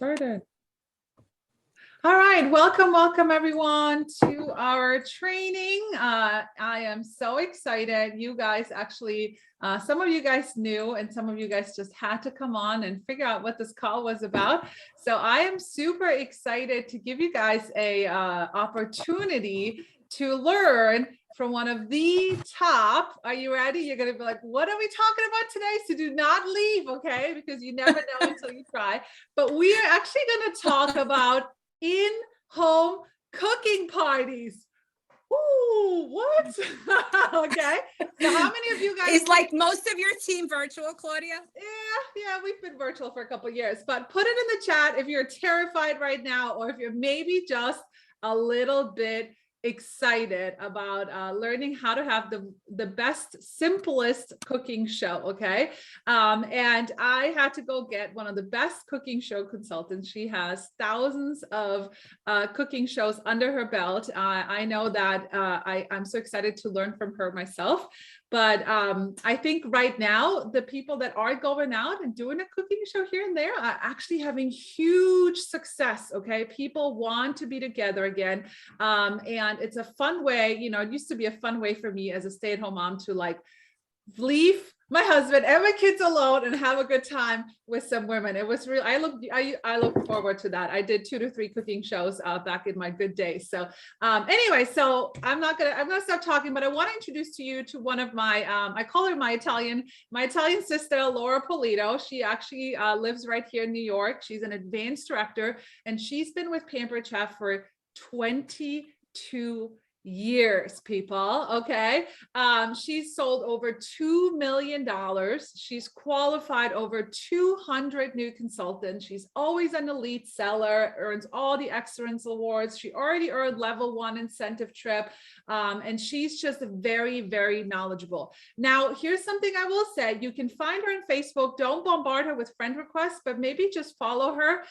started. All right, welcome everyone to our training. I am so excited. You guys actually, some of you guys knew and some of you guys just had to come on and figure out what this call was about. So I am super excited to give you guys a opportunity to learn from one of the top. Are you ready? You're going to be like, what are we talking about today? So do not leave, okay? Because you never know until you try. But we are actually going to talk about in-home cooking parties. Ooh, what? Okay. So how many of you guys? Is like most of your team virtual, Claudia? Yeah, we've been virtual for a couple of years, but put it in the chat if you're terrified right now, or if you're maybe just a little bit excited about learning how to have the best, simplest cooking show. Okay. And I had to go get one of the best cooking show consultants. She has thousands of cooking shows under her belt. I know that I'm so excited to learn from her myself. But I think right now, the people that are going out and doing a cooking show here and there are actually having huge success, okay? People want to be together again. And it's a fun way, you know, it used to be a fun way for me as a stay-at-home mom to like leave my husband and my kids alone and have a good time with some women. It was real. I look forward to that. I did 2 to 3 cooking shows back in my good days. So anyway, so I'm gonna stop talking, but I want to introduce to you to one of my I call her my Italian sister, Laura Polito. She actually lives right here in New York. She's an advanced director, and she's been with Pampered Chef for 22 years, people. Okay. She's sold over $2 million. She's qualified over 200 new consultants. She's always an elite seller, earns all the excellence awards. She already earned level 1 incentive trip. And she's just very, very knowledgeable. Now, here's something I will say. You can find her on Facebook. Don't bombard her with friend requests, but maybe just follow her.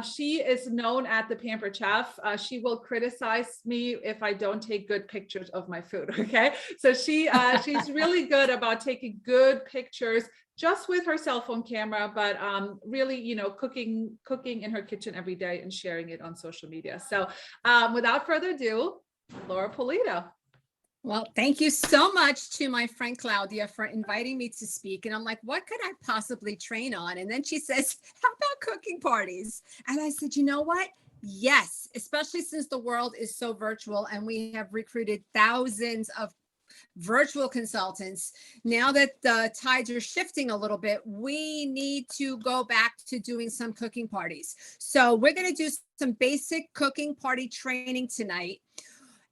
She is known at the Pampered Chef. She will criticize me if I don't take good pictures of my food. Okay. So she's really good about taking good pictures just with her cell phone camera, but really, you know, cooking in her kitchen every day and sharing it on social media. So without further ado, Laura Polito. Well, thank you so much to my friend Claudia for inviting me to speak. And I'm like, what could I possibly train on? And then she says, how about cooking parties? And I said, you know what? Yes, especially since the world is so virtual and we have recruited thousands of virtual consultants. Now that the tides are shifting a little bit, we need to go back to doing some cooking parties. So we're going to do some basic cooking party training tonight.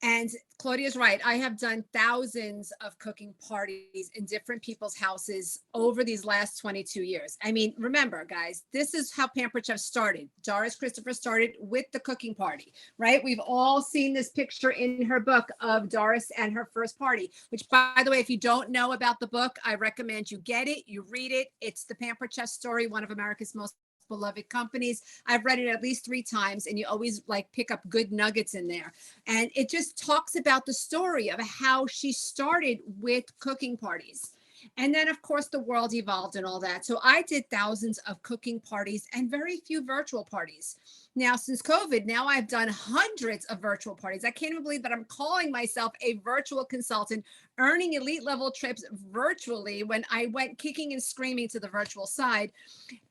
And Claudia's right. I have done thousands of cooking parties in different people's houses over these last 22 years. I mean, remember, guys, this is how Pampered Chef started. Doris Christopher started with the cooking party, right? We've all seen this picture in her book of Doris and her first party, which, by the way, if you don't know about the book, I recommend you get it, you read it. It's the Pampered Chef story, one of America's most beloved companies. I've read it at least 3 times, and you always like pick up good nuggets in there. And it just talks about the story of how she started with cooking parties. And then, of course, the world evolved and all that. So I did thousands of cooking parties and very few virtual parties. Now, since COVID, now I've done hundreds of virtual parties. I can't even believe that I'm calling myself a virtual consultant, earning elite level trips virtually when I went kicking and screaming to the virtual side.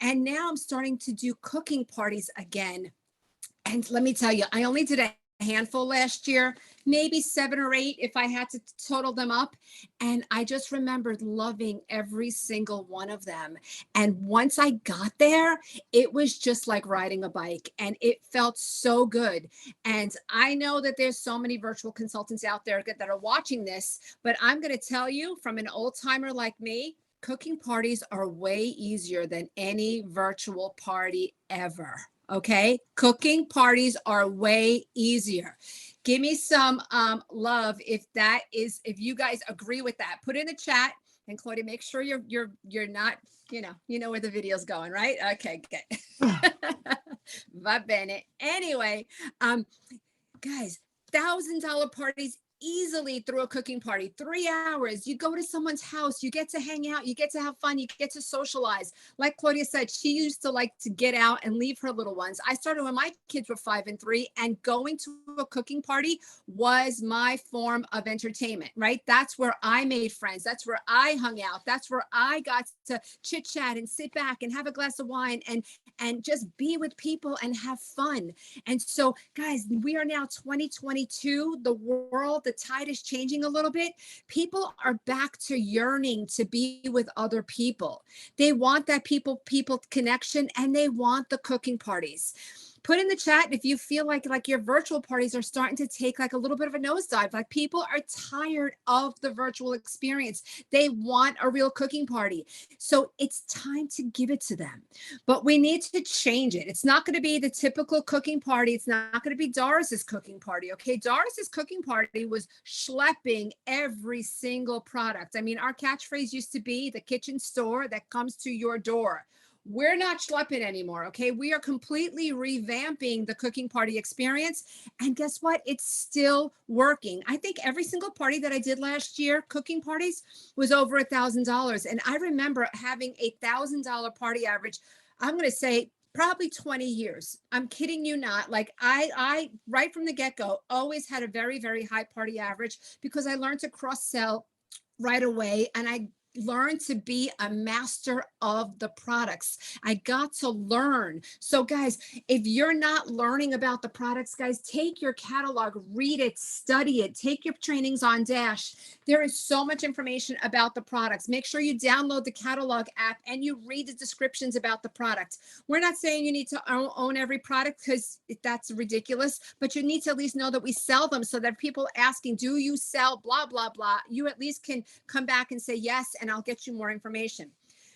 And now I'm starting to do cooking parties again. And let me tell you, I only did a handful last year, maybe 7 or 8 if I had to total them up. And I just remembered loving every single one of them. And once I got there, it was just like riding a bike, and it felt so good. And I know that there's so many virtual consultants out there that are watching this, but I'm going to tell you, from an old timer like me, cooking parties are way easier than any virtual party ever. Okay, cooking parties are way easier. Give me some love if you guys agree with that. Put in the chat, and Claudia, make sure you're not, you know where the video's going, right? Okay, good. Va bene. Anyway, guys, $1,000 parties easily through a cooking party. 3 hours, you go to someone's house, you get to hang out, you get to have fun, you get to socialize. Like Claudia said, she used to like to get out and leave her little ones. I started when my kids were 5 and 3, and going to a cooking party was my form of entertainment, right? That's where I made friends. That's where I hung out. That's where I got to chit chat and sit back and have a glass of wine and just be with people and have fun. And so, guys, we are now 2022. The world, the tide is changing a little bit. People are back to yearning to be with other people. They want that people connection, and they want the cooking parties. Put in the chat if you feel like your virtual parties are starting to take like a little bit of a nosedive. Like, people are tired of the virtual experience. They want a real cooking party. So it's time to give it to them. But we need to change it. It's not going to be the typical cooking party. It's not going to be Doris's cooking party. Okay. Doris's cooking party was schlepping every single product. I mean, our catchphrase used to be the kitchen store that comes to your door. We're not schlepping anymore. Okay. We are completely revamping the cooking party experience. And guess what? It's still working. I think every single party that I did last year, cooking parties, was over $1,000. And I remember having $1,000 party average. I'm going to say probably 20 years. I'm kidding you not. Like, I right from the get-go, always had a very, very high party average because I learned to cross-sell right away. And I learn to be a master of the products. I got to learn. So guys, if you're not learning about the products, guys, take your catalog, read it, study it, take your trainings on Dash. There is so much information about the products. Make sure you download the catalog app and you read the descriptions about the product. We're not saying you need to own every product, because that's ridiculous, but you need to at least know that we sell them, so that people asking, do you sell blah, blah, blah, you at least can come back and say yes, and I'll get you more information.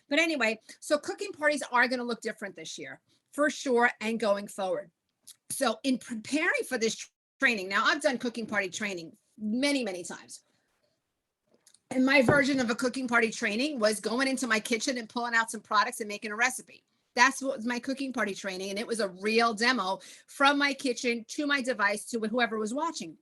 But anyway, so cooking parties are going to look different this year for sure, and going forward. So in preparing for this training, now I've done cooking party training many, many times. And my version of a cooking party training was going into my kitchen and pulling out some products and making a recipe. That's what was my cooking party training. And it was a real demo from my kitchen to my device to whoever was watching.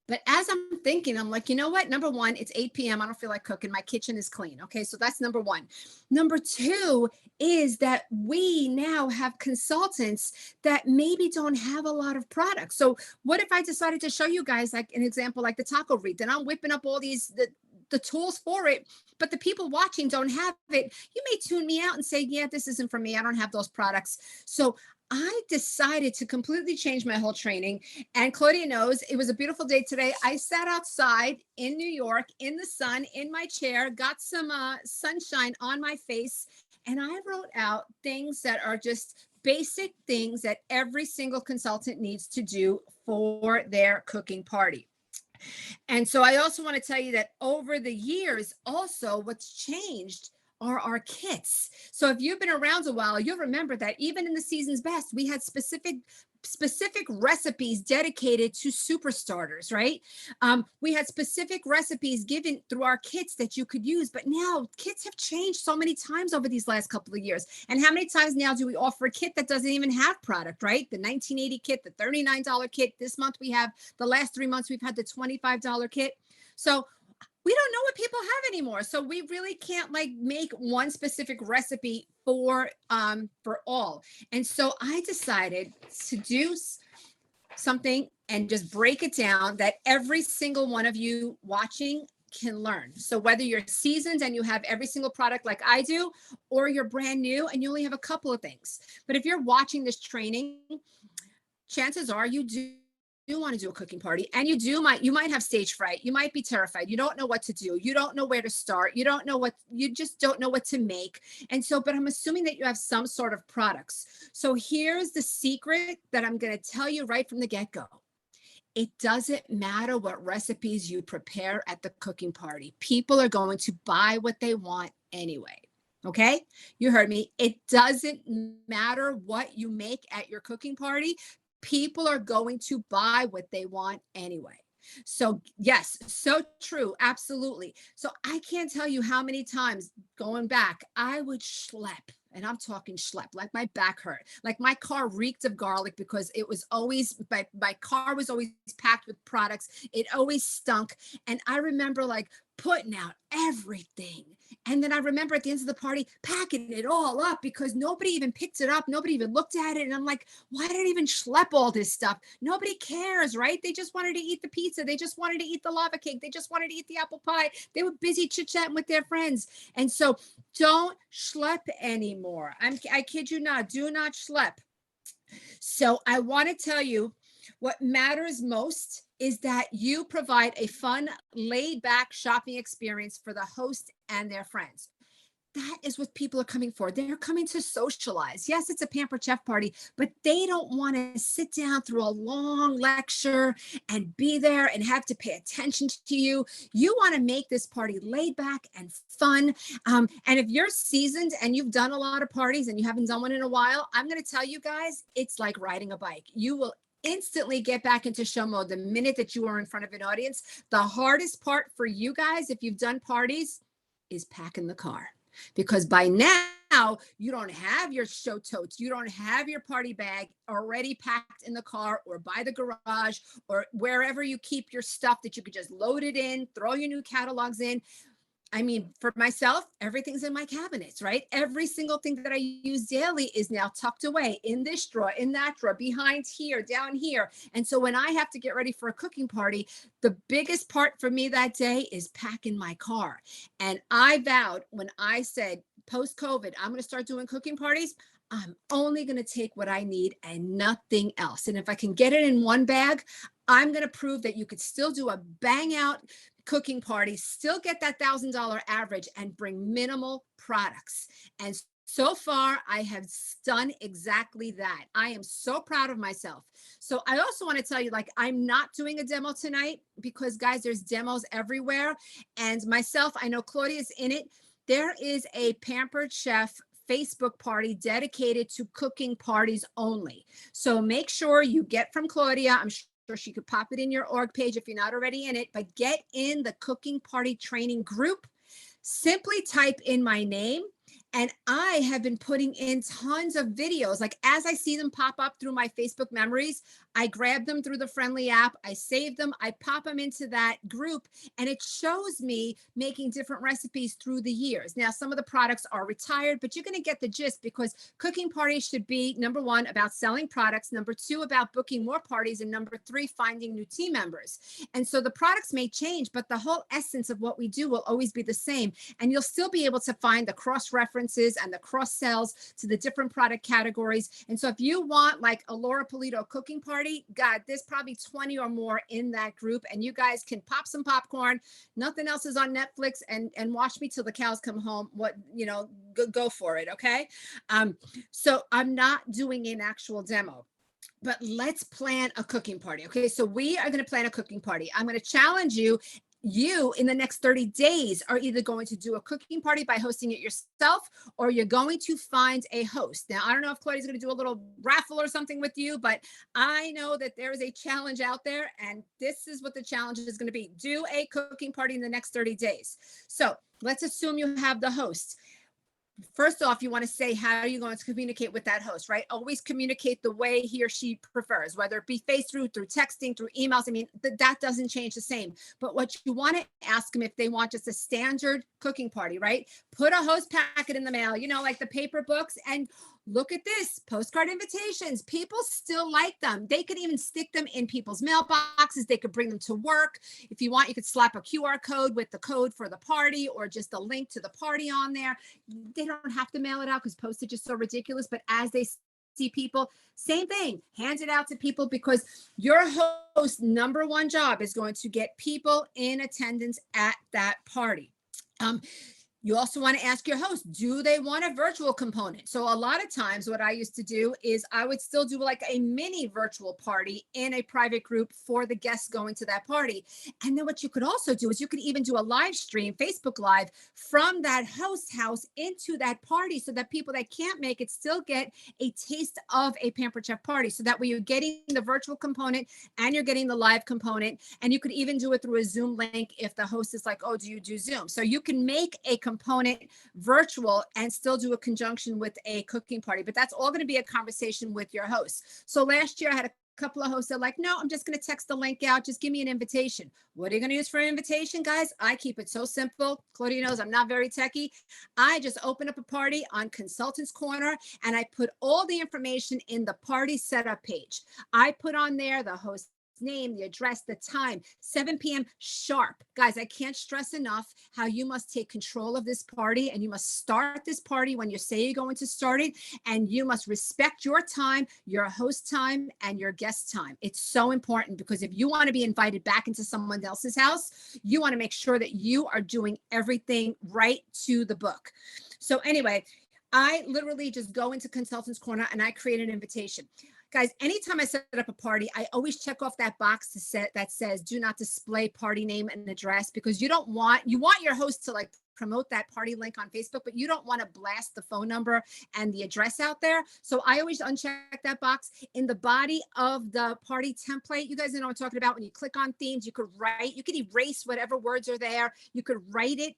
But as I'm thinking, I'm like, you know what? Number one, it's 8 p.m. I don't feel like cooking. My kitchen is clean. Okay. So that's number one. Number two is that we now have consultants that maybe don't have a lot of products. So what if I decided to show you guys like an example, like the taco read? Then I'm whipping up all the tools for it, but the people watching don't have it. You may tune me out and say, yeah, this isn't for me. I don't have those products. So I decided to completely change my whole training. And Claudia knows it was a beautiful day today. I sat outside in New York in the sun, in my chair, got some sunshine on my face, and I wrote out things that are just basic things that every single consultant needs to do for their cooking party. And so I also want to tell you that over the years, also what's changed are our kits. So if you've been around a while, you'll remember that even in the season's best, we had specific recipes dedicated to super starters, right? We had specific recipes given through our kits that you could use, but now kits have changed so many times over these last couple of years. And how many times now do we offer a kit that doesn't even have product, right? The $19.80 kit, the $39 kit. This month we have, the last 3 months, we've had the $25 kit. So we don't know what people have anymore. So we really can't like make one specific recipe for all. And so I decided to do something and just break it down that every single one of you watching can learn. So whether you're seasoned and you have every single product like I do, or you're brand new and you only have a couple of things. But if you're watching this training, chances are you do want to do a cooking party, and you might have stage fright. You might be terrified. You don't know what to do. You don't know where to start. You just don't know what to make. And so, but I'm assuming that you have some sort of products. So here's the secret that I'm going to tell you right from the get-go. It doesn't matter what recipes you prepare at the cooking party. People are going to buy what they want anyway. Okay, you heard me. It doesn't matter what you make at your cooking party. People are going to buy what they want anyway. So yes, so true. Absolutely. So I can't tell you how many times going back, I would schlep And I'm talking schlep, like my back hurt, like my car reeked of garlic because it was always, my car was always packed with products. It always stunk. And I remember like putting out everything. And then I remember at the end of the party, packing it all up because nobody even picked it up. Nobody even looked at it. And I'm like, why did I even schlep all this stuff? Nobody cares, right? They just wanted to eat the pizza. They just wanted to eat the lava cake. They just wanted to eat the apple pie. They were busy chit-chatting with their friends. And so don't schlep anymore. I kid you not, do not schlep. So I want to tell you what matters most is that you provide a fun, laid back shopping experience for the host and their friends. That is what people are coming for. They're coming to socialize. Yes, it's a Pampered Chef party, but they don't want to sit down through a long lecture and be there and have to pay attention to you. You want to make this party laid back and fun. And if you're seasoned and you've done a lot of parties and you haven't done one in a while, I'm going to tell you guys, it's like riding a bike. You will instantly get back into show mode the minute that you are in front of an audience. The hardest part for you guys, if you've done parties, is packing the car. Because by now you don't have your show totes, you don't have your party bag already packed in the car or by the garage or wherever you keep your stuff that you could just load it in, throw your new catalogs in. I mean, for myself, everything's in my cabinets, right? Every single thing that I use daily is now tucked away in this drawer, in that drawer, behind here, down here. And so when I have to get ready for a cooking party, the biggest part for me that day is packing my car. And I vowed when I said post-COVID, I'm going to start doing cooking parties, I'm only going to take what I need and nothing else. And if I can get it in one bag, I'm going to prove that you could still do a bang out cooking party, still get that $1,000 average and bring minimal products. And so far, I have done exactly that. I am so proud of myself. So I also want to tell you, like, I'm not doing a demo tonight because, guys, there's demos everywhere. And myself, I know Claudia's in it. There is a Pampered Chef Facebook party dedicated to cooking parties only. So make sure you get from Claudia. I'm sure she could pop it in your org page if you're not already in it, but get in the cooking party training group. Simply type in my name. And I have been putting in tons of videos. Like as I see them pop up through my Facebook memories, I grab them through the Friendly app. I save them. I pop them into that group and it shows me making different recipes through the years. Now, some of the products are retired, but you're going to get the gist because cooking parties should be, number one, about selling products. Number two, about booking more parties. And number three, finding new team members. And so the products may change, but the whole essence of what we do will always be the same. And you'll still be able to find the cross-references and the cross sells to the different product categories. And so if you want like a Laura Polito cooking party, God, there's probably 20 or more in that group. And you guys can pop some popcorn. Nothing else is on Netflix and watch me till the cows come home. Go for it. Okay. So I'm not doing an actual demo. But let's plan a cooking party. Okay, so we are going to plan a cooking party. I'm going to challenge you. You in the next 30 days are either going to do a cooking party by hosting it yourself or you're going to find a host. Now, I don't know if Claudia's going to do a little raffle or something with you, but I know that there is a challenge out there and this is what the challenge is going to be. Do a cooking party in the next 30 days. So let's assume you have the host. First off, you want to say, how are you going to communicate with that host, right? Always communicate the way he or she prefers, whether it be face through texting, through emails. I mean, that doesn't change the same. But what you want to ask them if they want just a standard cooking party, right? Put a host packet in the mail, like the paper books, and look at this, postcard invitations. People still like them. They could even stick them in people's mailboxes. They could bring them to work. If you want, you could slap a QR code with the code for the party or just a link to the party on there. They don't have to mail it out because postage is so ridiculous. But as they see people, same thing, hand it out to people because your host's number one job is going to get people in attendance at that party. You also want to ask your host, do they want a virtual component? So a lot of times what I used to do is I would still do like a mini virtual party in a private group for the guests going to that party. And then what you could also do is you could even do a live stream, Facebook Live, from that host house into that party so that people that can't make it still get a taste of a Pampered Chef party. So that way you're getting the virtual component and you're getting the live component. And you could even do it through a Zoom link if the host is like, oh, do you do Zoom? So you can make a component component virtual and still do a conjunction with a cooking party. But that's all going to be a conversation with your host. So last year I had a couple of hosts that are like, no, I'm just going to text the link out. Just give me an invitation. What are you going to use for an invitation, guys? I keep it so simple. Claudia knows I'm not very techie. I just open up a party on Consultants Corner and I put all the information in the party setup page. I put on there the host name, the address, the time, 7 p.m. sharp. Guys, I can't stress enough how you must take control of this party and you must start this party when you say you're going to start it, and you must respect your time, your host time, and your guest time. It's so important because if you want to be invited back into someone else's house, you want to make sure that you are doing everything right to the book. So anyway, I literally just go into Consultants Corner and I create an invitation. Guys, anytime I set up a party, I always check off that box that says do not display party name and address, because you want your host to like promote that party link on Facebook, but you don't want to blast the phone number and the address out there. So I always uncheck that box. In the body of the party template, you guys know what I'm talking about. When you click on themes, you could erase whatever words are there. You could write it.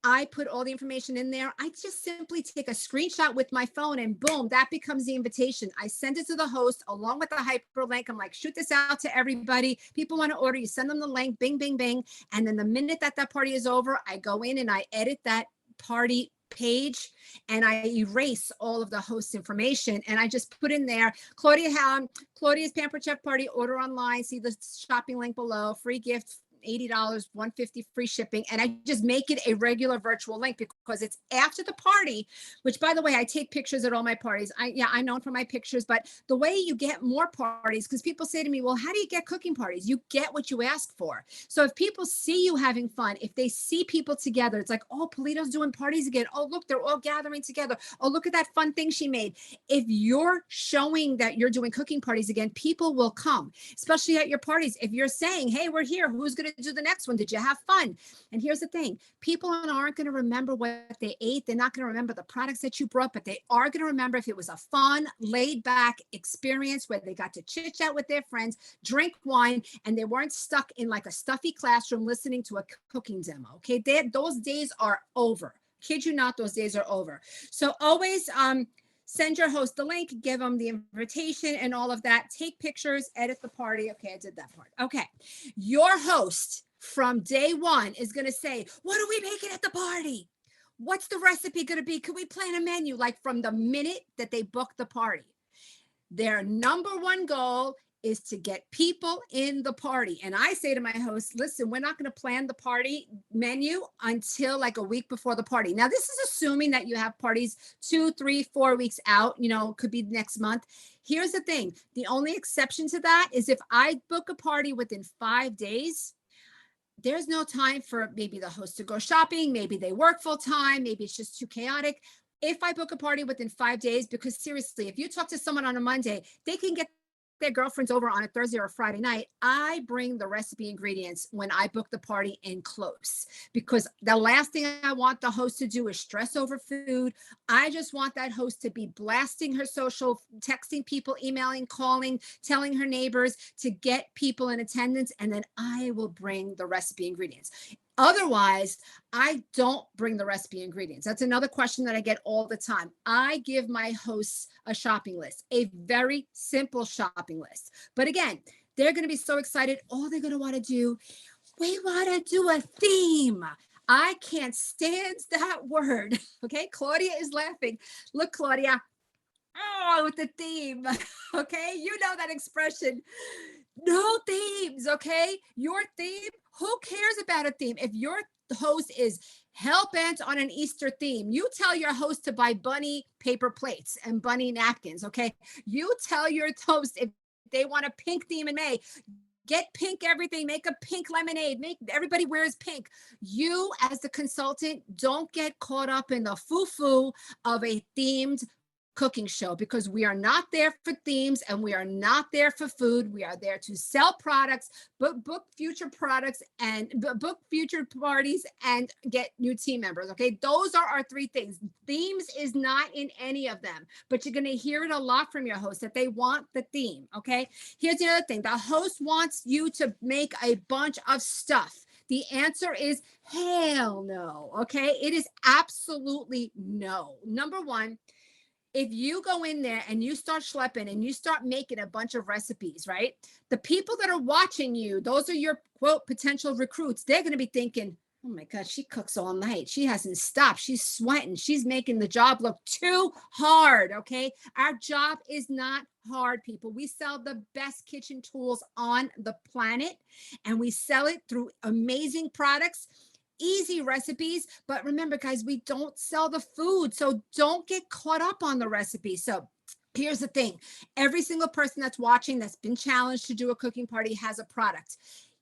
I put all the information in there. I just simply take a screenshot with my phone and boom, that becomes the invitation. I send it to the host along with the hyperlink. I'm like, shoot this out to everybody. People want to order, you send them the link, bing, bing, bing. And then the minute that party is over, I go in and I edit that party page and I erase all of the host information. And I just put in there, Claudia's Pampered Chef Party, order online, see the shopping link below, free gift, $80, $150 free shipping. And I just make it a regular virtual link because it's after the party, which by the way, I take pictures at all my parties. I'm known for my pictures, but the way you get more parties, because people say to me, well, how do you get cooking parties? You get what you ask for. So if people see you having fun, if they see people together, it's like, oh, Polito's doing parties again. Oh, look, they're all gathering together. Oh, look at that fun thing she made. If you're showing that you're doing cooking parties again, people will come, especially at your parties. If you're saying, hey, we're here, who's going to do the next one? Did you have fun? And here's the thing, people aren't going to remember what they ate. They're not going to remember the products that you brought, but they are going to remember if it was a fun, laid back experience where they got to chit chat with their friends, drink wine, and they weren't stuck in like a stuffy classroom listening to a cooking demo. Okay. Those days are over. Kid you not, those days are over. So always, send your host the link, give them the invitation and all of that. Take pictures, edit the party. Okay, I did that part. Okay. Your host from day one is going to say, what are we making at the party? What's the recipe going to be? Can we plan a menu? Like from the minute that they book the party. Their number one goal is to get people in the party. And I say to my host, listen, we're not going to plan the party menu until like a week before the party. Now, this is assuming that you have parties 2, 3, 4 weeks out, could be next month. Here's the thing. The only exception to that is if I book a party within 5 days, there's no time for maybe the host to go shopping. Maybe they work full time. Maybe it's just too chaotic. If I book a party within 5 days, because seriously, if you talk to someone on a Monday, they can get their girlfriends over on a Thursday or a Friday night. I bring the recipe ingredients when I book the party in close, because the last thing I want the host to do is stress over food. I just want that host to be blasting her social, texting people, emailing, calling, telling her neighbors to get people in attendance. And then I will bring the recipe ingredients. Otherwise, I don't bring the recipe ingredients. That's another question that I get all the time. I give my hosts a shopping list, a very simple shopping list. But again, they're going to be so excited. All they're going to want to do, we want to do a theme. I can't stand that word. Okay. Claudia is laughing. Look, Claudia. Oh, with the theme. Okay. You know that expression. No themes. Okay. Your theme. Who cares about a theme? If your host is hell bent on an Easter theme, you tell your host to buy bunny paper plates and bunny napkins. Okay. You tell your host if they want a pink theme in May, get pink everything, make a pink lemonade, make everybody wears pink. You as the consultant, don't get caught up in the foo-foo of a themed cooking show, because we are not there for themes and we are not there for food. We are there to sell products, book future products and book future parties and get new team members. Okay. Those are our 3 things. Themes is not in any of them, but you're going to hear it a lot from your host that they want the theme. Okay. Here's the other thing. The host wants you to make a bunch of stuff. The answer is hell no. Okay. It is absolutely no. Number one, if you go in there and you start schlepping and you start making a bunch of recipes, right? The people that are watching you, those are your quote potential recruits. They're going to be thinking, oh my God, she cooks all night. She hasn't stopped. She's sweating. She's making the job look too hard. Okay. Our job is not hard, people. We sell the best kitchen tools on the planet, and we sell it through amazing products, easy recipes. But remember, guys, we don't sell the food. So don't get caught up on the recipe. So here's the thing. Every single person that's watching that's been challenged to do a cooking party has a product.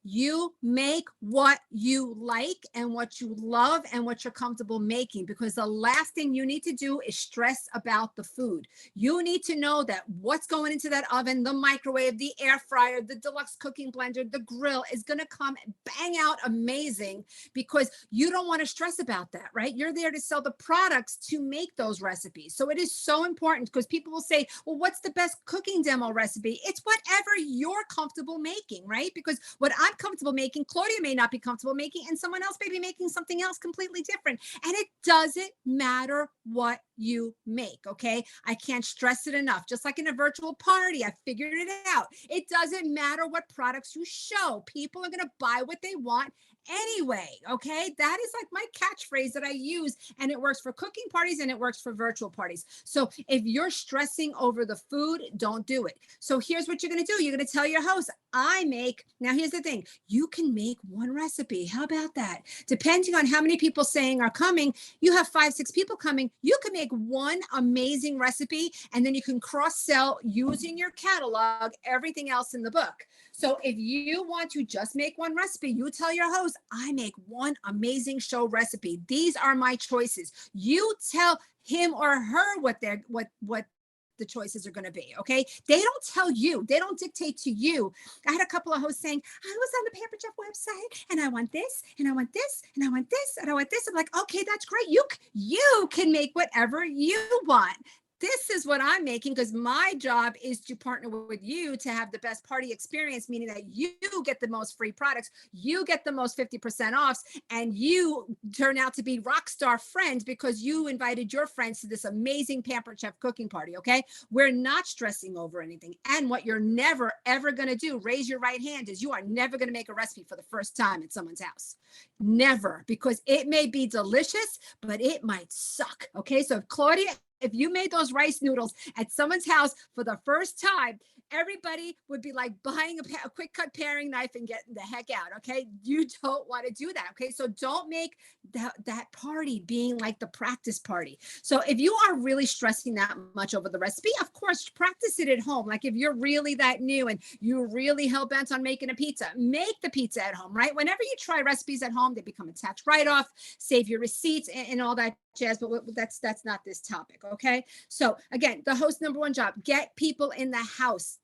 You make what you like and what you love and what you're comfortable making, because the last thing you need to do is stress about the food. You need to know that what's going into that oven, the microwave, the air fryer, the deluxe cooking blender, the grill is going to come bang out amazing, because you don't want to stress about that, right? You're there to sell the products to make those recipes. So it is so important, because people will say, well, what's the best cooking demo recipe? It's whatever you're comfortable making, right? Because what I'm comfortable making, Claudia may not be comfortable making, and someone else may be making something else completely different. And it doesn't matter what you make, okay? I can't stress it enough. Just like in a virtual party, I figured it out. It doesn't matter what products you show. People are going to buy what they want anyway, okay? That is like my catchphrase that I use, and it works for cooking parties and it works for virtual parties. So if you're stressing over the food, don't do it. So here's what you're going to do. You're going to tell your host, now here's the thing, you can make one recipe. How about that? Depending on how many people saying are coming, you have 5, 6 people coming, you can make one amazing recipe, and then you can cross-sell using your catalog, everything else in the book. So if you want to just make one recipe, you tell your host, I make one amazing show recipe. These are my choices. You tell him or her what the choices are going to be. Okay. They don't tell you, they don't dictate to you. I had a couple of hosts saying, I was on the Pampered Chef website and I want this and I want this and I want this and I want this. I'm like, okay, that's great. You can make whatever you want. This is what I'm making, because my job is to partner with you to have the best party experience, meaning that you get the most free products, you get the most 50% offs, and you turn out to be rock star friends because you invited your friends to this amazing Pampered Chef cooking party, okay? We're not stressing over anything. And what you're never, ever going to do, raise your right hand, is you are never going to make a recipe for the first time at someone's house. Never, because it may be delicious, but it might suck, okay? So Claudia, if you made those rice noodles at someone's house for the first time, everybody would be like buying a quick cut paring knife and getting the heck out. Okay. You don't want to do that. Okay. So don't make that party being like the practice party. So if you are really stressing that much over the recipe, of course, practice it at home. Like if you're really that new and you're really hell bent on making a pizza, make the pizza at home, right? Whenever you try recipes at home, they become a tax write-off, save your receipts and all that jazz, but that's not this topic. Okay. So again, the host number one job, get people in the house.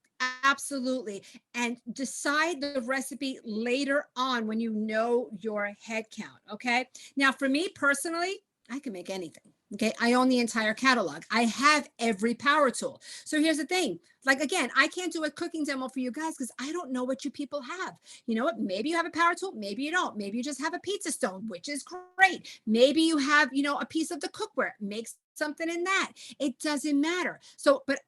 Absolutely. And decide the recipe later on when you know your head count. Okay. Now, for me personally, I can make anything. Okay. I own the entire catalog. I have every power tool. So here's the thing. Like, again, I can't do a cooking demo for you guys because I don't know what you people have. You know what? Maybe you have a power tool. Maybe you don't. Maybe you just have a pizza stone, which is great. Maybe you have, a piece of the cookware. Make something in that. It doesn't matter. So, but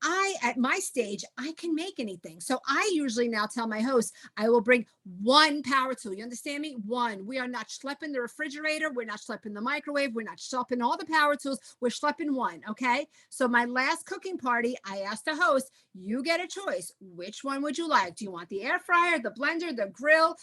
at my stage, I can make anything. So I usually now tell my host, I will bring one power tool. You understand me? One. We are not schlepping the refrigerator. We're not schlepping the microwave. We're not schlepping all the power tools. We're schlepping one. Okay. So my last cooking party, I asked the host, you get a choice. Which one would you like? Do you want the air fryer, the blender, the grill?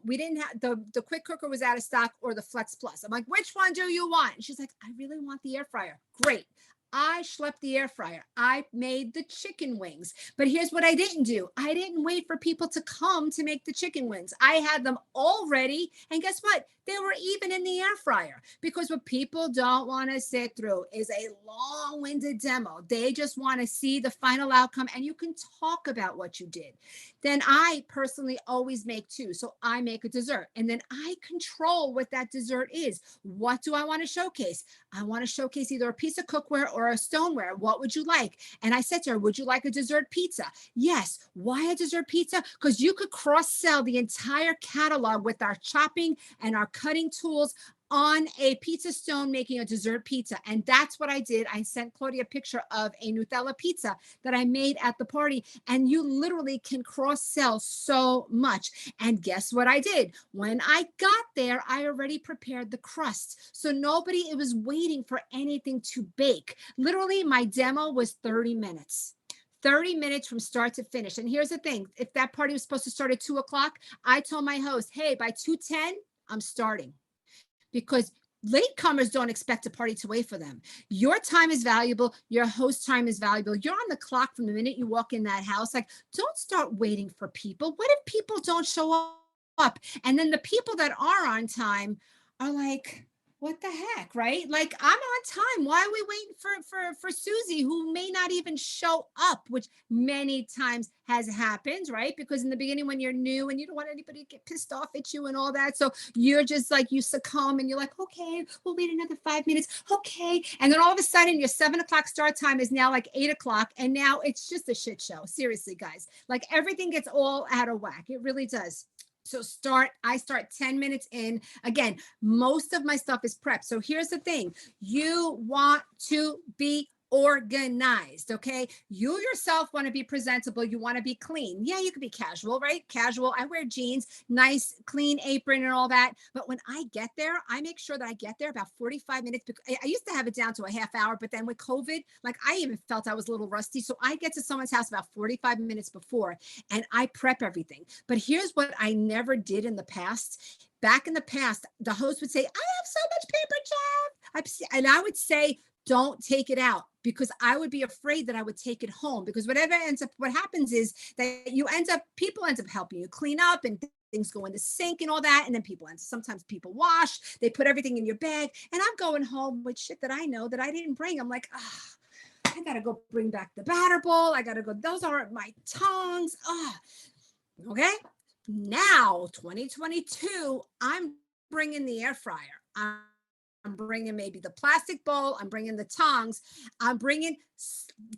We didn't have the quick cooker was out of stock, or the Flex Plus. I'm like, which one do you want? And she's like, I really want the air fryer. Great. I schlepped the air fryer. I made the chicken wings. But here's what I didn't do. I didn't wait for people to come to make the chicken wings. I had them all ready. And guess what? They were even in the air fryer, because what people don't want to sit through is a long-winded demo. They just want to see the final outcome, and you can talk about what you did. Then I personally always make two. So I make a dessert, and then I control what that dessert is. What do I want to showcase? I want to showcase either a piece of cookware or or a stoneware. What would you like? And I said to her, would you like a dessert pizza? Yes. Why a dessert pizza? Because you could cross sell the entire catalog with our chopping and our cutting tools on a pizza stone making a dessert pizza. And that's what I did. I sent Claudia a picture of a Nutella pizza that I made at the party. And you literally can cross sell so much. And guess what I did? When I got there, I already prepared the crust. So nobody was waiting for anything to bake. Literally, my demo was 30 minutes. 30 minutes from start to finish. And here's the thing. If that party was supposed to start at 2 o'clock, I told my host, hey, by 2:10, I'm starting. Because latecomers don't expect a party to wait for them. Your time is valuable. Your host time is valuable. You're on the clock from the minute you walk in that house. Like, don't start waiting for people. What if people don't show up? And then the people that are on time are like, what the heck, right? Like, I'm on time. Why are we waiting for Susie, who may not even show up, which many times has happened, right? Because in the beginning, when you're new and you don't want anybody to get pissed off at you and all that, so you're just like, you succumb and you're like, okay, we'll wait another 5 minutes, okay. And then all of a sudden, your 7 o'clock start time is now like 8 o'clock, and now it's just a shit show. Seriously, guys, like everything gets all out of whack. It really does. So I start 10 minutes in. Again, most of my stuff is prepped. So here's the thing. You want to be organized, okay? You yourself want to be presentable. You want to be clean. Yeah, you could be casual, right? Casual. I wear jeans, nice, clean apron and all that. But when I get there, I make sure that I get there about 45 minutes. I used to have it down to a half hour, but then with COVID, like I even felt I was a little rusty. So I get to someone's house about 45 minutes before and I prep everything. But here's what I never did in the past. Back in the past, the host would say, I have so much paper, chef. And I would say, don't take it out, because I would be afraid that I would take it home, because what happens is that people end up helping you clean up and things go in the sink and all that. And then sometimes people wash, they put everything in your bag, and I'm going home with shit that I know that I didn't bring. I'm like, I got to go bring back the batter bowl. I got to go. Those aren't my tongs. Okay. Now, 2022, I'm bringing the air fryer. I'm bringing maybe the plastic bowl. I'm bringing the tongs. I'm bringing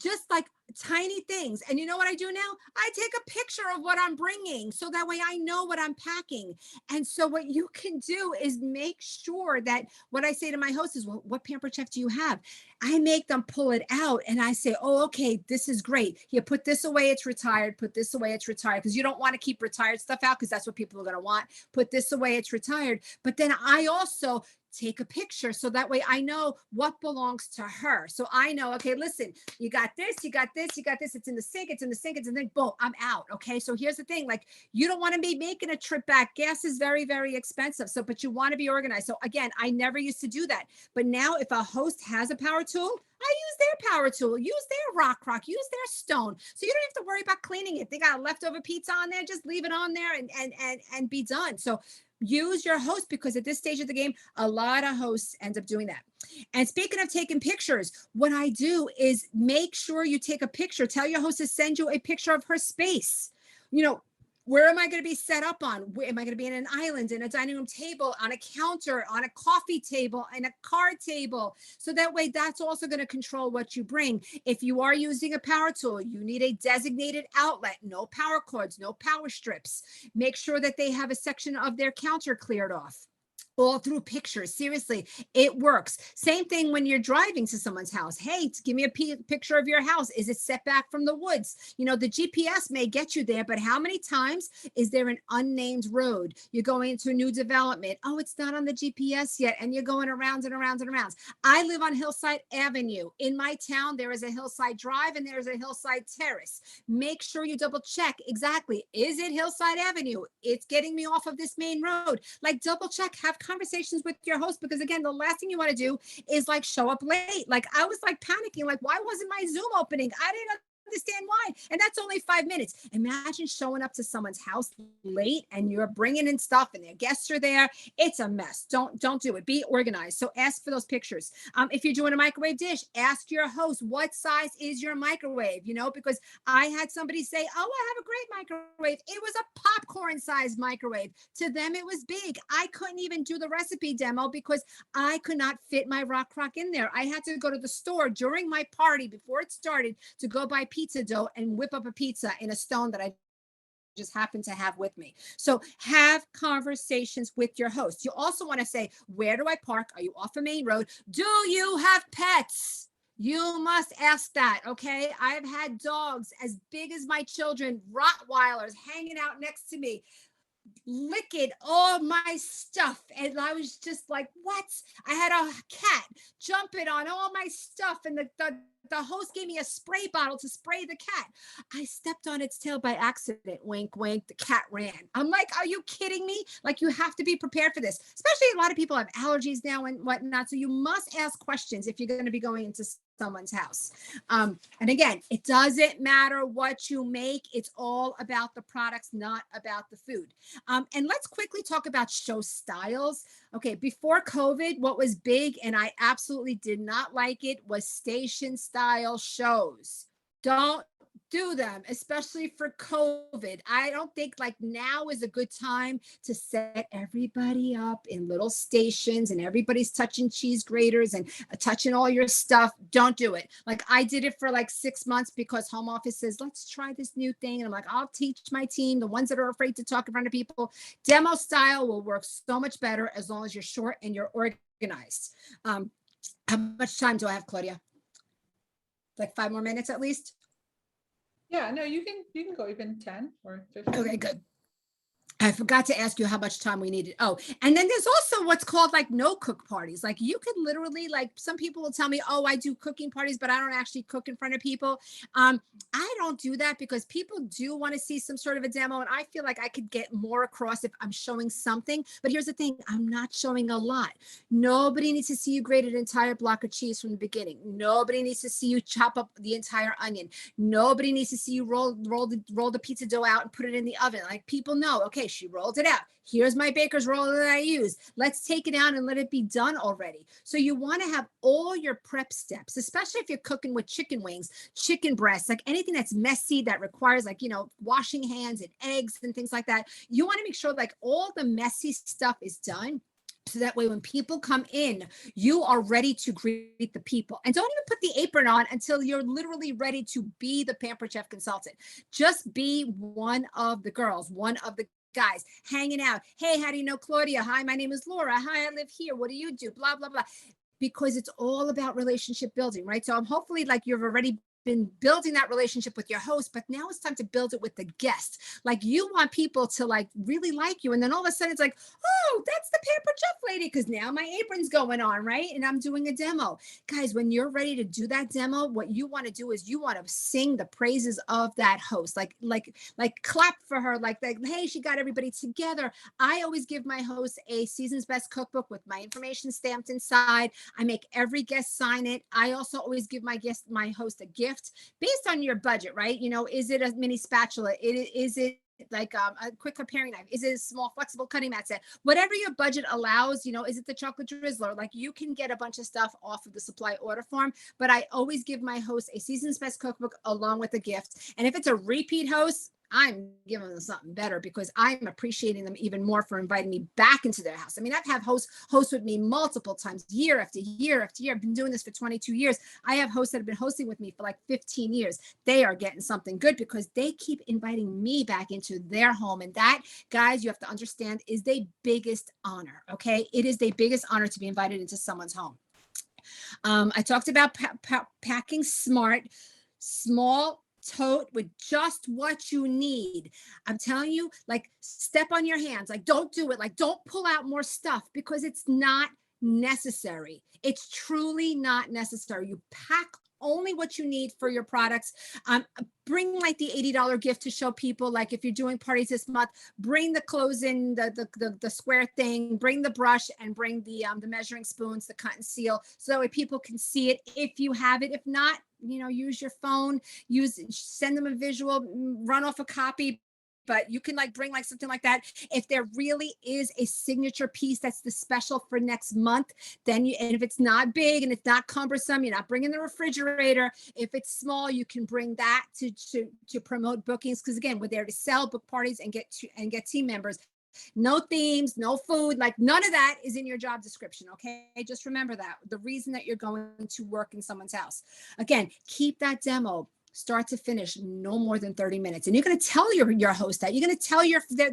just like tiny things. And you know what I do now? I take a picture of what I'm bringing, so that way I know what I'm packing. And so what you can do is make sure that what I say to my host is, well, what Pampered Chef do you have? I make them pull it out and I say, oh, okay, this is great. Here, put this away, it's retired. Put this away, it's retired. Because you don't want to keep retired stuff out, because that's what people are going to want. Put this away, it's retired. But then I also take a picture, so that way I know what belongs to her. So I know, okay, listen, you got this, you got this, you got this. It's in the sink, it's in the sink, it's in the sink. Boom, I'm out. Okay. So here's the thing, like, you don't want to be making a trip back. Gas is very, very expensive. So, but you want to be organized. So again, I never used to do that. But now if a host has a power tool, I use their power tool, use their rock, use their stone. So you don't have to worry about cleaning it. They got a leftover pizza on there, just leave it on there and be done. So use your host, because at this stage of the game, a lot of hosts end up doing that. And speaking of taking pictures, what I do is make sure you take a picture. Tell your host to send you a picture of her space. Where am I going to be set up on? Where am I going to be in an island, in a dining room table, on a counter, on a coffee table, and a card table? So that way, that's also going to control what you bring. If you are using a power tool, you need a designated outlet, no power cords, no power strips. Make sure that they have a section of their counter cleared off. All through pictures. Seriously, it works. Same thing when you're driving to someone's house. Hey, give me a picture of your house. Is it set back from the woods? The GPS may get you there, but how many times is there an unnamed road? You're going into a new development. Oh, it's not on the GPS yet. And you're going around and around and around. I live on Hillside Avenue. In my town, there is a Hillside Drive and there is a Hillside Terrace. Make sure you double check exactly. Is it Hillside Avenue? It's getting me off of this main road. Like, double check, have conversations with your host, because again, the last thing you want to do is like show up late. Like, I was like panicking, like, why wasn't my Zoom opening? I didn't understand why. And that's only 5 minutes. Imagine showing up to someone's house late and you're bringing in stuff and their guests are there. It's a mess. Don't do it. Be organized. So ask for those pictures. If you're doing a microwave dish, ask your host, what size is your microwave? Because I had somebody say, oh, I have a great microwave. It was a popcorn sized microwave. To them, it was big. I couldn't even do the recipe demo because I could not fit my rock crock in there. I had to go to the store during my party before it started to go buy pizza dough and whip up a pizza in a stone that I just happen to have with me. So have conversations with your host. You also want to say, where do I park? Are you off a main road? Do you have pets? You must ask that, okay? I've had dogs as big as my children, Rottweilers, hanging out next to me, licking all my stuff. And I was just like, what? I had a cat jumping on all my stuff. And the host gave me a spray bottle to spray the cat. I stepped on its tail by accident. Wink, wink. The cat ran. I'm like, are you kidding me? Like, you have to be prepared for this. Especially a lot of people have allergies now and whatnot. So you must ask questions if you're going to be going into someone's house. And again, it doesn't matter what you make. It's all about the products, not about the food. And let's quickly talk about show styles. Okay, before COVID, what was big, and I absolutely did not like it, was station style shows. Don't do them, especially for COVID. I don't think like now is a good time to set everybody up in little stations and everybody's touching cheese graters and touching all your stuff. Don't do it. Like I did it for like 6 months because home office says, let's try this new thing. And I'm like, I'll teach my team, the ones that are afraid to talk in front of people. Demo style will work so much better as long as you're short and you're organized. How much time do I have, Claudia? Like 5 more minutes at least? Yeah, no, you can go even 10 or 15. Okay, good. I forgot to ask you how much time we needed. Oh, and then there's also what's called like no cook parties. Like you could literally, like some people will tell me, oh, I do cooking parties, but I don't actually cook in front of people. I don't do that because people do want to see some sort of a demo. And I feel like I could get more across if I'm showing something. But here's the thing, I'm not showing a lot. Nobody needs to see you grate an entire block of cheese from the beginning. Nobody needs to see you chop up the entire onion. Nobody needs to see you roll the pizza dough out and put it in the oven. Like people know, okay, she rolled it out. Here's my baker's roller that I use. Let's take it out and let it be done already. So you want to have all your prep steps, especially if you're cooking with chicken wings, chicken breasts, like anything that's messy that requires like, washing hands and eggs and things like that. You want to make sure like all the messy stuff is done. So that way, when people come in, you are ready to greet the people. And don't even put the apron on until you're literally ready to be the Pampered Chef consultant. Just be one of the girls, one of the guys hanging out. Hey, how do you know Claudia? Hi, my name is Laura. Hi, I live here. What do you do? Blah, blah, blah. Because it's all about relationship building, right? So I'm hopefully like you've already been building that relationship with your host, but now it's time to build it with the guest. Like you want people to like really like you. And then all of a sudden it's like, oh, that's the Pampered Chef lady. Cause now my apron's going on, right? And I'm doing a demo. Guys, when you're ready to do that demo, what you want to do is you want to sing the praises of that host, like clap for her, like, hey, she got everybody together. I always give my host a season's best cookbook with my information stamped inside. I make every guest sign it. I also always give my host a gift based on your budget, right? Is it a mini spatula? Is it like a quick paring knife? Is it a small flexible cutting mat set? Whatever your budget allows, is it the chocolate drizzler? Like you can get a bunch of stuff off of the supply order form, but I always give my host a season's best cookbook along with a gift. And if it's a repeat host, I'm giving them something better because I'm appreciating them even more for inviting me back into their house. I mean, I've had host with me multiple times, year after year after year. I've been doing this for 22 years. I have hosts that have been hosting with me for like 15 years. They are getting something good because they keep inviting me back into their home. And that, guys, you have to understand is the biggest honor, okay? It is the biggest honor to be invited into someone's home. I talked about packing smart, small tote with just what you need. I'm telling you, like step on your hands, like don't do it. Like don't pull out more stuff because it's not necessary. It's truly not necessary. You pack only what you need for your products. Bring like the $80 gift to show people, like if you're doing parties this month, bring the closing, the square thing, bring the brush, and bring the measuring spoons, the cut and seal, so that way people can see it if you have it. If not, use your phone, send them a visual, run off a copy. But you can like bring like something like that. If there really is a signature piece that's the special for next month, then and if it's not big and it's not cumbersome, you're not bringing the refrigerator. If it's small, you can bring that to promote bookings. Because again, we're there to sell, book parties, and get team members. No themes, no food, like none of that is in your job description. Okay. Just remember that the reason that you're going to work in someone's house, again, keep that demo start to finish no more than 30 minutes. And you're going to tell your host that. You're going to tell